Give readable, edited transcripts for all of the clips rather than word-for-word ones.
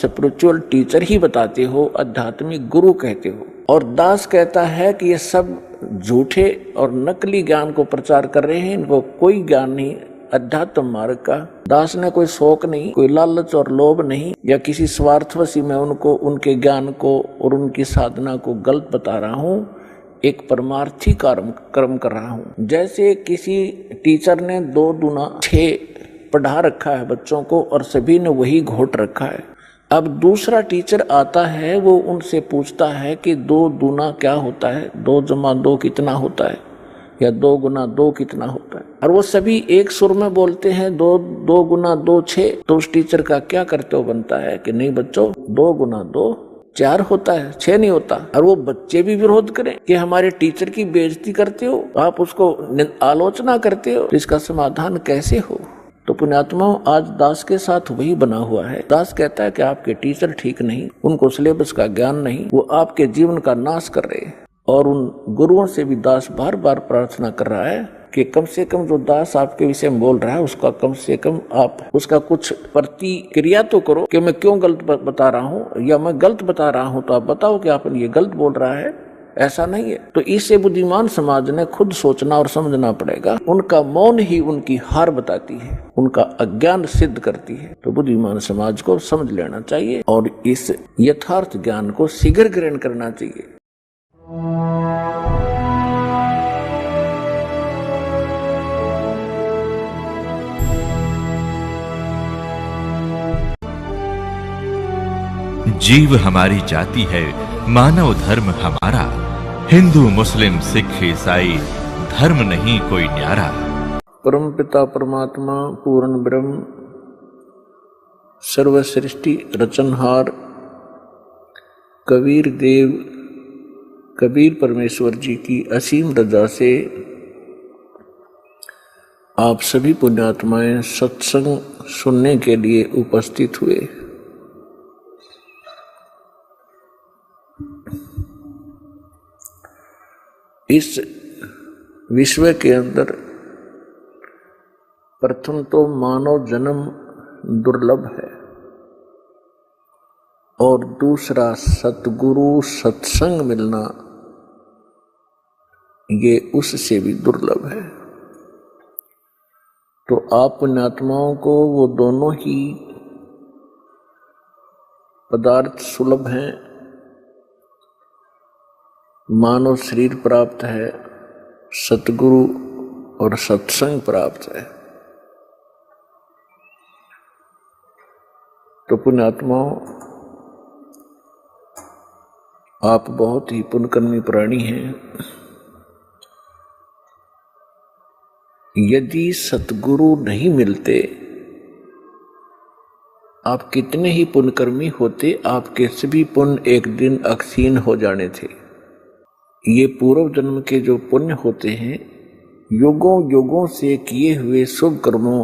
Spiritual teacher ही बताते हो, आध्यात्मिक गुरु कहते हो। और दास कहता है कि ये सब झूठे और नकली ज्ञान को प्रचार कर रहे हैं, इनको कोई ज्ञान नहीं अध्यात्म मार्ग का। दास ने कोई शौक नहीं, कोई लालच और लोभ नहीं, या किसी स्वार्थवशी में उनको उनके ज्ञान को और उनकी साधना को गलत बता रहा हूँ, एक परमार्थी कर्म कर रहा हूँ। जैसे किसी टीचर ने 2 दूना 6 पढ़ा रखा है बच्चों को और सभी ने वही घोट रखा है। अब दूसरा टीचर आता है, वो उनसे पूछता है कि 2 दूना क्या होता है, 2 जमा 2 कितना होता है, या 2 गुना 2 कितना होता है। और वो सभी एक सुर में बोलते हैं 2 गुना 2 6। तो उस टीचर का क्या कर्तव्य बनता है कि नहीं बच्चों, 2 गुना 2 4 होता है, 6 नहीं होता। और वो बच्चे भी विरोध करें कि हमारे टीचर की बेइज्जती करते हो, आप उसको आलोचना करते हो, तो इसका समाधान कैसे हो। तो पुण्यात्माओं, आज दास के साथ वही बना हुआ है। दास कहता है कि आपके टीचर ठीक नहीं, उनको सिलेबस का ज्ञान नहीं, वो आपके जीवन का नाश कर रहे हैं। और उन गुरुओं से भी दास बार बार प्रार्थना कर रहा है कि कम से कम जो दास आपके विषय में बोल रहा है उसका कम से कम आप उसका कुछ प्रतिक्रिया तो करो कि मैं क्यों गलत बता रहा हूँ, या मैं गलत बता रहा हूँ तो आप बताओ कि आपने ये गलत बोल रहा है, ऐसा नहीं है। तो इससे बुद्धिमान समाज ने खुद सोचना और समझना पड़ेगा। उनका मौन ही उनकी हार बताती है, उनका अज्ञान सिद्ध करती है। तो बुद्धिमान समाज को समझ लेना चाहिए और इस यथार्थ ज्ञान को शीघ्र ग्रहण करना चाहिए। जीव हमारी जाति है, मानव धर्म हमारा, हिंदू मुस्लिम सिख ईसाई धर्म नहीं कोई न्यारा। परम पिता परमात्मा पूर्ण ब्रह्म सर्व सृष्टि रचनहार कबीर देव कबीर परमेश्वर जी की असीम रजा से आप सभी पुण्यात्माएं सत्संग सुनने के लिए उपस्थित हुए। इस विश्व के अंदर प्रथम तो मानव जन्म दुर्लभ है और दूसरा सतगुरु सत्संग मिलना ये उससे भी दुर्लभ है। तो आप पुण्यात्माओं को वो दोनों ही पदार्थ सुलभ हैं। मानव शरीर प्राप्त है, सतगुरु और सत्संग प्राप्त है। तो पुण्यात्माओं, आप बहुत ही पुण्यकर्मी प्राणी हैं। यदि सतगुरु नहीं मिलते, आप कितने ही पुण्यकर्मी होते, आपके सभी पुण्य एक दिन अक्षीण हो जाने थे। ये पूर्व जन्म के जो पुण्य होते हैं, युगों युगों से किए हुए शुभ कर्मों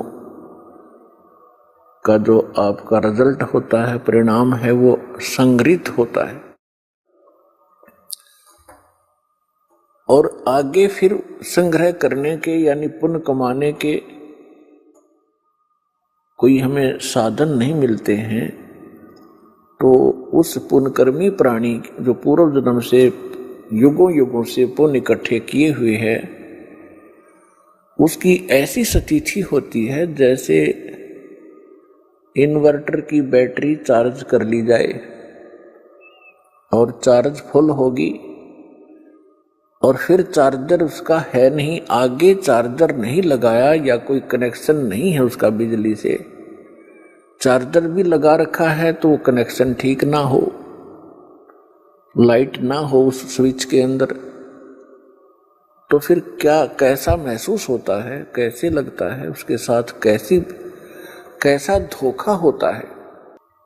का जो आपका रिजल्ट होता है, परिणाम है, वो संग्रहित होता है और आगे फिर संग्रह करने के यानी पुण्य कमाने के कोई हमें साधन नहीं मिलते हैं। तो उस पुण्यकर्मी प्राणी जो पूर्व जन्म से युगों युगों से पुण्य इकट्ठे किए हुए हैं, उसकी ऐसी स्थिति होती है जैसे इन्वर्टर की बैटरी चार्ज कर ली जाए और चार्ज फुल होगी और फिर चार्जर उसका है नहीं, आगे चार्जर नहीं लगाया या कोई कनेक्शन नहीं है उसका बिजली से, चार्जर भी लगा रखा है तो कनेक्शन ठीक ना हो, लाइट ना हो उस स्विच के अंदर, तो फिर क्या कैसा महसूस होता है, कैसे लगता है, उसके साथ कैसा धोखा होता है।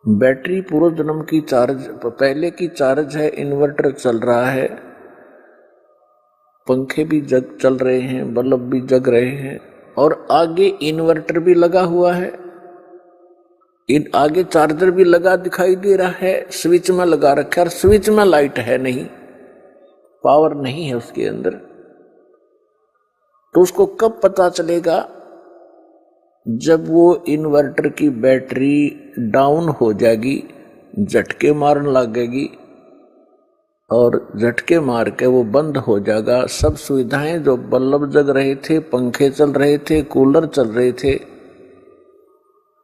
बैटरी पूर्व जन्म की चार्ज पहले की चार्ज है, इन्वर्टर चल रहा है, पंखे भी चल रहे हैं, बल्ब भी जग रहे हैं और आगे इन्वर्टर भी लगा हुआ है, आगे चार्जर भी लगा दिखाई दे रहा है, स्विच में लगा रखा है और स्विच में लाइट है नहीं, पावर नहीं है उसके अंदर। तो उसको कब पता चलेगा? जब वो इन्वर्टर की बैटरी डाउन हो जाएगी, झटके मारने लगेगी और झटके मार के वो बंद हो जाएगा। सब सुविधाएं जो बल्ब जग रहे थे, पंखे चल रहे थे, कूलर चल रहे थे,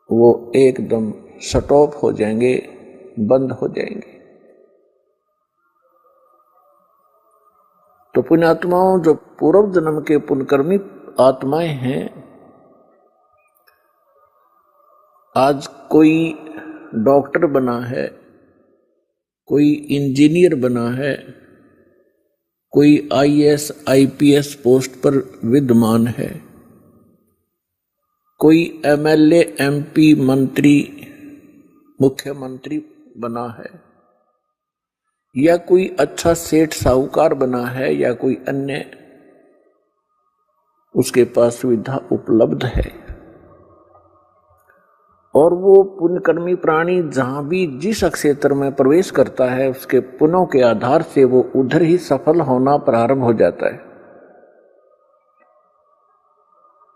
वो एकदम स्टॉप हो जाएंगे, बंद हो जाएंगे। तो पुण्यात्माओं, जो पूर्व जन्म के पुण्यकर्मी आत्माएं हैं, आज कोई डॉक्टर बना है, कोई इंजीनियर बना है, कोई आईएएस आईपीएस पोस्ट पर विद्यमान है, कोई एमएलए एमपी मंत्री मुख्यमंत्री बना है, या कोई अच्छा सेठ साहूकार बना है, या कोई अन्य उसके पास सुविधा उपलब्ध है। और वो पुण्यकर्मी प्राणी जहां भी जिस क्षेत्र में प्रवेश करता है, उसके पुण्यों के आधार से वो उधर ही सफल होना प्रारंभ हो जाता है,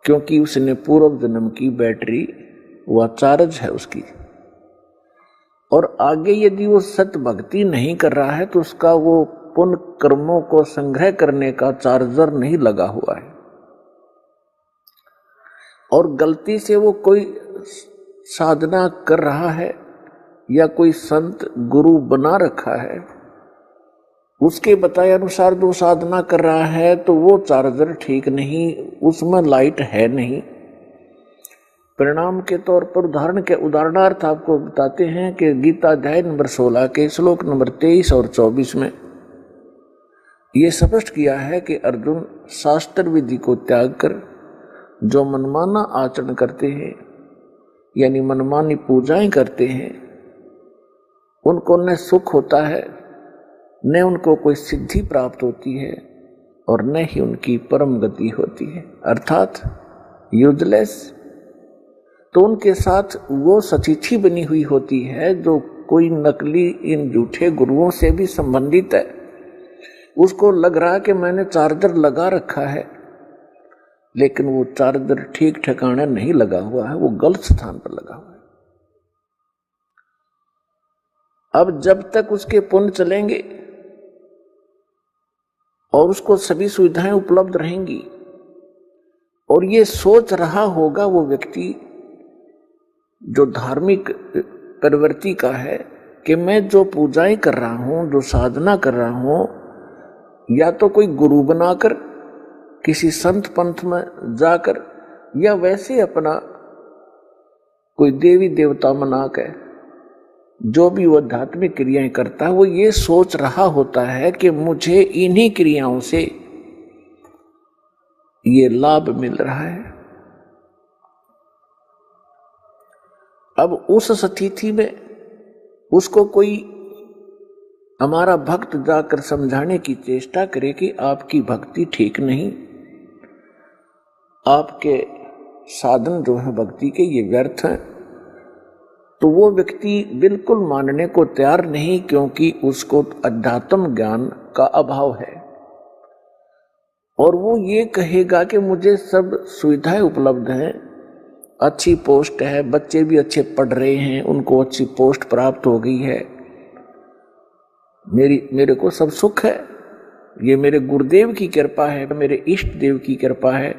क्योंकि उसने पूर्व जन्म की बैटरी व चार्ज है उसकी। और आगे यदि वो सत भक्ति नहीं कर रहा है तो उसका वो पुण्य कर्मों को संग्रह करने का चार्जर नहीं लगा हुआ है। और गलती से वो कोई साधना कर रहा है या कोई संत गुरु बना रखा है, उसके बताए अनुसार जो साधना कर रहा है, तो वो चार्जर ठीक नहीं, उसमें लाइट है नहीं। परिणाम के तौर पर उदाहरणार्थ आपको बताते हैं कि गीता अध्याय नंबर 16 के श्लोक नंबर 23 और 24 में ये स्पष्ट किया है कि अर्जुन शास्त्र विधि को त्याग कर जो मनमाना आचरण करते हैं, यानी मनमानी पूजाएं करते हैं, उनको न सुख होता है, न उनको कोई सिद्धि प्राप्त होती है, और न ही उनकी परम गति होती है, अर्थात यूजलेस। तो उनके साथ वो सचिथी बनी हुई होती है जो कोई नकली इन झूठे गुरुओं से भी संबंधित है। उसको लग रहा है कि मैंने चार्जर लगा रखा है, लेकिन वो चार्जर ठीक ठिकाने नहीं लगा हुआ है, वो गलत स्थान पर लगा हुआ है। अब जब तक उसके पुण्य चलेंगे और उसको सभी सुविधाएं उपलब्ध रहेंगी, और ये सोच रहा होगा वो व्यक्ति जो धार्मिक प्रवृत्ति का है कि मैं जो पूजाएं कर रहा हूं, जो साधना कर रहा हूं, या तो कोई गुरु बनाकर, किसी संत पंथ में जाकर, या वैसे अपना कोई देवी देवता मनाकर जो भी वो आध्यात्मिक क्रियाएं करता है, वो ये सोच रहा होता है कि मुझे इन्हीं क्रियाओं से ये लाभ मिल रहा है। अब उस स्थिति में उसको कोई हमारा भक्त जाकर समझाने की चेष्टा करे कि आपकी भक्ति ठीक नहीं, आपके साधन जो है भक्ति के ये व्यर्थ हैं, तो वो व्यक्ति बिल्कुल मानने को तैयार नहीं, क्योंकि उसको अध्यात्म ज्ञान का अभाव है। और वो ये कहेगा कि मुझे सब सुविधाएं उपलब्ध हैं, अच्छी पोस्ट है, बच्चे भी अच्छे पढ़ रहे हैं, उनको अच्छी पोस्ट प्राप्त हो गई है, मेरे को सब सुख है, ये मेरे गुरुदेव की कृपा है, मेरे इष्ट देव की कृपा है।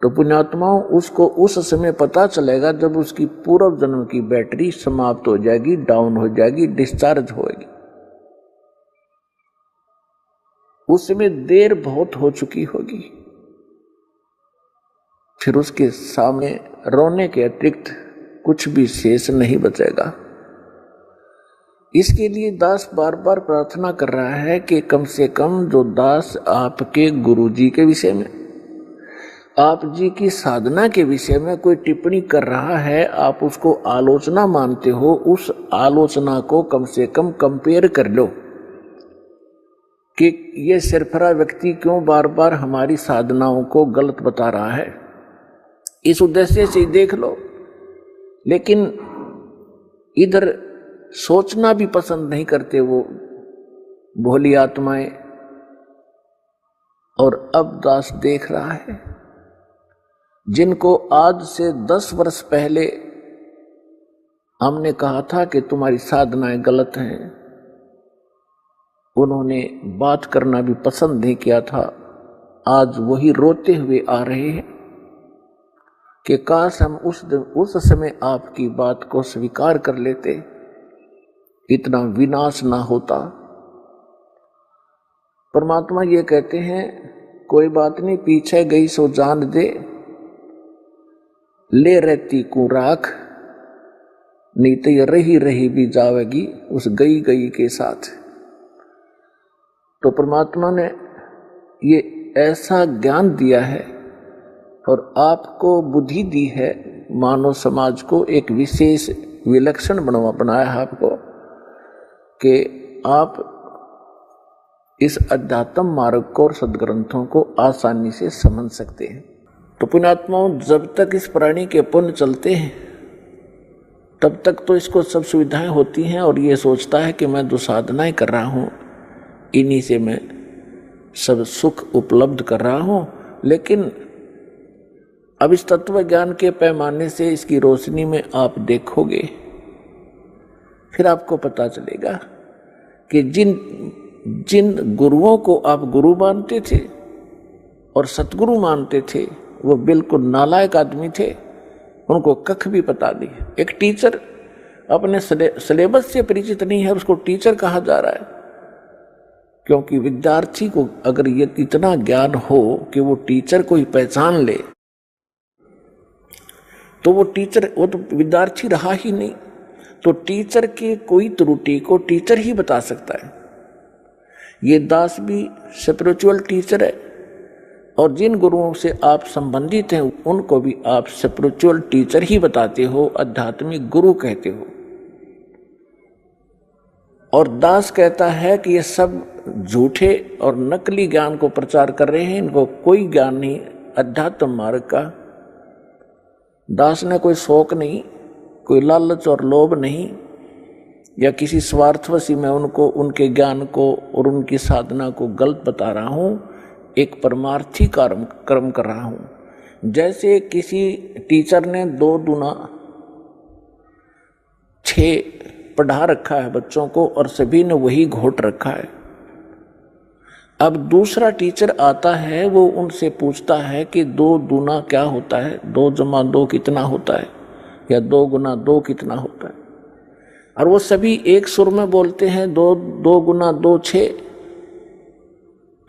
तो पुण्यात्माओं, उसको उस समय पता चलेगा जब उसकी पूर्व जन्म की बैटरी समाप्त हो जाएगी, डाउन हो जाएगी, डिस्चार्ज होगी। उस समय देर बहुत हो चुकी होगी, फिर उसके सामने रोने के अतिरिक्त कुछ भी शेष नहीं बचेगा। इसके लिए दास बार बार प्रार्थना कर रहा है कि कम से कम जो दास आपके गुरु जी के विषय में, आप जी की साधना के विषय में कोई टिप्पणी कर रहा है, आप उसको आलोचना मानते हो, उस आलोचना को कम से कम कंपेयर कर लो कि ये सिरफरा व्यक्ति क्यों बार बार हमारी साधनाओं को गलत बता रहा है, इस उद्देश्य से देख लो। लेकिन इधर सोचना भी पसंद नहीं करते वो भोली आत्माएं। और अब दास देख रहा है, जिनको आज से 10 वर्ष पहले हमने कहा था कि तुम्हारी साधनाएं गलत हैं, उन्होंने बात करना भी पसंद नहीं किया था। आज वही रोते हुए आ रहे हैं कि काश हम उस समय आपकी बात को स्वीकार कर लेते, इतना विनाश ना होता। परमात्मा ये कहते हैं, कोई बात नहीं, पीछे गई सो जान दे, ले रहती को राख, नहीं तो ये रही रही भी जावेगी उस गई गई के साथ। तो परमात्मा ने ये ऐसा ज्ञान दिया है और आपको बुद्धि दी है, मानव समाज को एक विशेष विलक्षण बनाया है आपको, कि आप इस अध्यात्म मार्ग को और सद्ग्रंथों को आसानी से समझ सकते हैं। तो पुण्यात्माओं, जब तक इस प्राणी के पुण्य चलते हैं तब तक तो इसको सब सुविधाएं होती हैं और ये सोचता है कि मैं जो साधनाएं कर रहा हूँ इन्हीं से मैं सब सुख उपलब्ध कर रहा हूँ। लेकिन अब इस तत्व ज्ञान के पैमाने से इसकी रोशनी में आप देखोगे, फिर आपको पता चलेगा कि जिन गुरुओं को आप गुरु मानते थे और सतगुरु मानते थे, वो बिल्कुल नालायक आदमी थे, उनको कख भी पता नहीं। एक टीचर अपने सिलेबस से परिचित नहीं है, उसको टीचर कहा जा रहा है, क्योंकि विद्यार्थी को अगर ये इतना ज्ञान हो कि वो टीचर को ही पहचान ले, तो वो तो विद्यार्थी रहा ही नहीं। तो टीचर के कोई त्रुटि को टीचर ही बता सकता है। ये दास भी स्पिरिचुअल टीचर है, और जिन गुरुओं से आप संबंधित हैं उनको भी आप स्पिरिचुअल टीचर ही बताते हो, आध्यात्मिक गुरु कहते हो। और दास कहता है कि ये सब झूठे और नकली ज्ञान को प्रचार कर रहे हैं, इनको कोई ज्ञान नहीं अध्यात्म मार्ग का। दास ने कोई शौक नहीं, कोई लालच और लोभ नहीं, या किसी स्वार्थवशी मैं उनको उनके ज्ञान को और उनकी साधना को गलत बता रहा हूँ। एक परमार्थी कर्म कर रहा हूँ। जैसे किसी टीचर ने 2 दूना 6 पढ़ा रखा है बच्चों को और सभी ने वही घोट रखा है। अब दूसरा टीचर आता है, वो उनसे पूछता है कि 2 दूना क्या होता है, 2 जमा 2 कितना होता है, या 2 गुना 2 कितना होता है। और वो सभी एक सुर में बोलते हैं 2 गुना 2 6।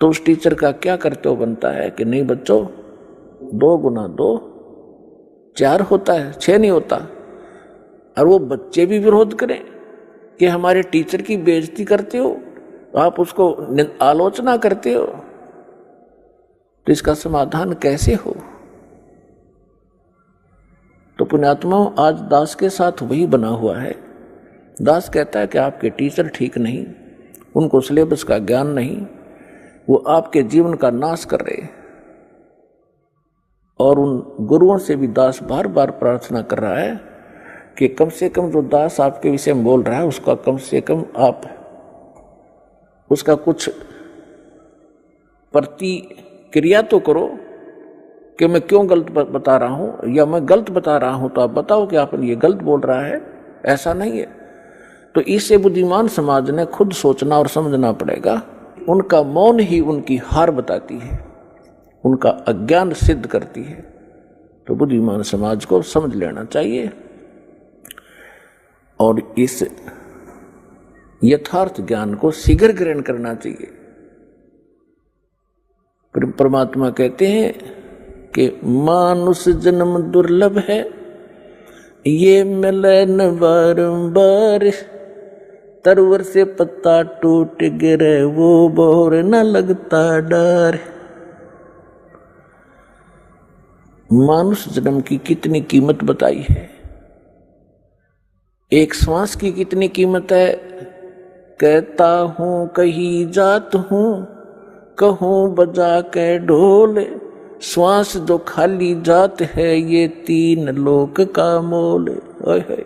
तो उस टीचर का क्या कर्तव्य बनता है कि नहीं बच्चों, 2 गुना 2 4 होता है, 6 नहीं होता। और वो बच्चे भी विरोध करें कि हमारे टीचर की बेइज्जती करते हो, आप उसको आलोचना करते हो, तो इसका समाधान कैसे हो। तो पुण्यात्माओं, आज दास के साथ वही बना हुआ है। दास कहता है कि आपके टीचर ठीक नहीं, उनको सिलेबस का ज्ञान नहीं, वो आपके जीवन का नाश कर रहे हैं। और उन गुरुओं से भी दास बार बार प्रार्थना कर रहा है कि कम से कम जो दास आपके विषय में बोल रहा है उसका कम से कम आप उसका कुछ प्रतिक्रिया तो करो कि मैं क्यों गलत बता रहा हूं, या मैं गलत बता रहा हूं तो आप बताओ कि आपने ये गलत बोल रहा है, ऐसा नहीं है। तो इससे बुद्धिमान समाज ने खुद सोचना और समझना पड़ेगा। उनका मौन ही उनकी हार बताती है, उनका अज्ञान सिद्ध करती है। तो बुद्धिमान समाज को समझ लेना चाहिए और इस यथार्थ ज्ञान को शीघ्र ग्रहण करना चाहिए। परमात्मा कहते हैं कि मानुष जन्म दुर्लभ है, ये मिले न बारंबार, तरवर से पत्ता टूट गिरे वो बोर न लगता डर। मानुष जन्म की कितनी कीमत बताई है, एक श्वास की कितनी कीमत है। कहता हूँ कहीं जात हूँ, कहूँ बजा के ढोल, श्वास जो खाली जात है ये 3 लोक का मोल। ओए होए।